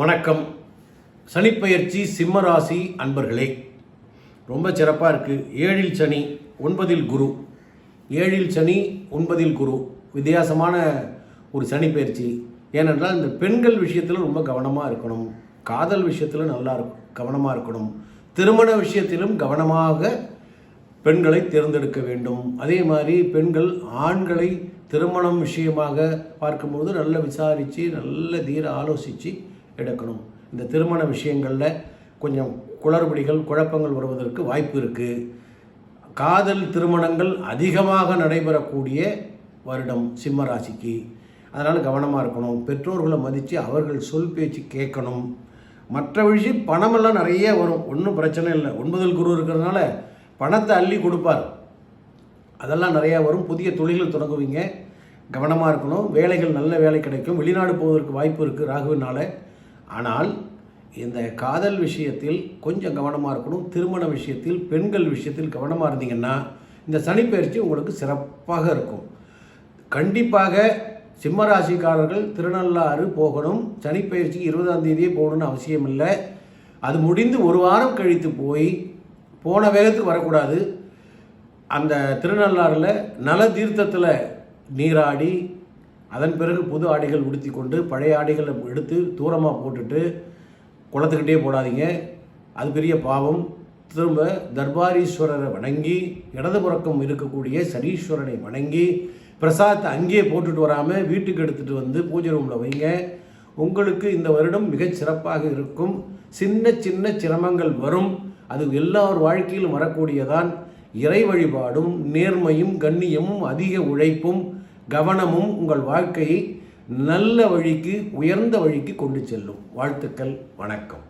வணக்கம். சனிப்பெயர்ச்சி சிம்மராசி அன்பர்களே, ரொம்ப சிறப்பாக இருக்குது. 7ல் சனி 9ல் குரு, 7ல் சனி 9ல் குரு, வித்தியாசமான ஒரு சனிப்பெயர்ச்சி. ஏனென்றால் இந்த பெண்கள் விஷயத்தில் ரொம்ப கவனமாக இருக்கணும், காதல் விஷயத்தில் நல்லா கவனமாக இருக்கணும், திருமண விஷயத்திலும் கவனமாக பெண்களை தேர்ந்தெடுக்க வேண்டும். அதே மாதிரி பெண்கள் ஆண்களை திருமணம் விஷயமாக பார்க்கும்போது நல்ல விசாரித்து நல்ல தீர ஆலோசித்து எடுக்கணும். இந்த திருமண விஷயங்களில் கொஞ்சம் குளறுபடிகள் குழப்பங்கள் வருவதற்கு வாய்ப்பு இருக்குது. காதல் திருமணங்கள் அதிகமாக நடைபெறக்கூடிய வருடம் சிம்ம ராசிக்கு. அதனால் கவனமாக இருக்கணும். பெற்றோர்களை மதித்து அவர்கள் சொல் பேச்சு கேட்கணும். மற்ற விஷயம் பணமெல்லாம் நிறைய வரும், ஒன்றும் பிரச்சனை இல்லை. 9ல் குரு இருக்கிறதுனால பணத்தை அள்ளி கொடுப்பார், அதெல்லாம் நிறையா வரும். புதிய தொழில்கள் தொடங்குவீங்க, கவனமாக இருக்கணும். வேலைகள் நல்ல வேலை கிடைக்கும். வெளிநாடு போவதற்கு வாய்ப்பு இருக்குது ராகுவினால். ஆனால் இந்த காதல் விஷயத்தில் கொஞ்சம் கவனமாக இருக்கணும். திருமண விஷயத்தில் பெண்கள் விஷயத்தில் கவனமாக இருந்தீங்கன்னா இந்த சனிப்பெயர்ச்சி உங்களுக்கு சிறப்பாக இருக்கும். கண்டிப்பாக சிம்மராசிக்காரர்கள் திருநள்ளாறு போகணும். சனிப்பெயர்ச்சி 20ஆம் தேதியே போகணும்னு அவசியம் இல்லை. அது முடிந்து ஒரு வாரம் கழித்து போய் போன வேகத்துக்கு வரக்கூடாது. அந்த திருநள்ளாறில் நல தீர்த்தத்தில் நீராடி அதன் பிறகு புது ஆடைகள் உடுத்தி கொண்டு பழைய ஆடைகளை எடுத்து தூரமாக போட்டுட்டு குளத்துக்கிட்டே போடாதீங்க, அது பெரிய பாவம். திரும்ப தர்பாரீஸ்வரரை வணங்கி இடதுபுறக்கம் இருக்கக்கூடிய சனீஸ்வரனை வணங்கி பிரசாதத்தை அங்கேயே போட்டுட்டு வராமல் வீட்டுக்கு எடுத்துகிட்டு வந்து பூஜை ரூமில் வைங்க. உங்களுக்கு இந்த வருடம் மிகச் சிறப்பாக இருக்கும். சின்ன சின்ன சிரமங்கள் வரும், அது எல்லார் வாழ்க்கையிலும் வரக்கூடியதான். இறை வழிபாடும் நேர்மையும் கண்ணியமும் அதிக உழைப்பும் கவனமும் உங்கள் வாழ்க்கையை நல்ல வழிக்கு உயர்ந்த வழிக்கு கொண்டு செல்லும். வாழ்த்துக்கள். வணக்கம்.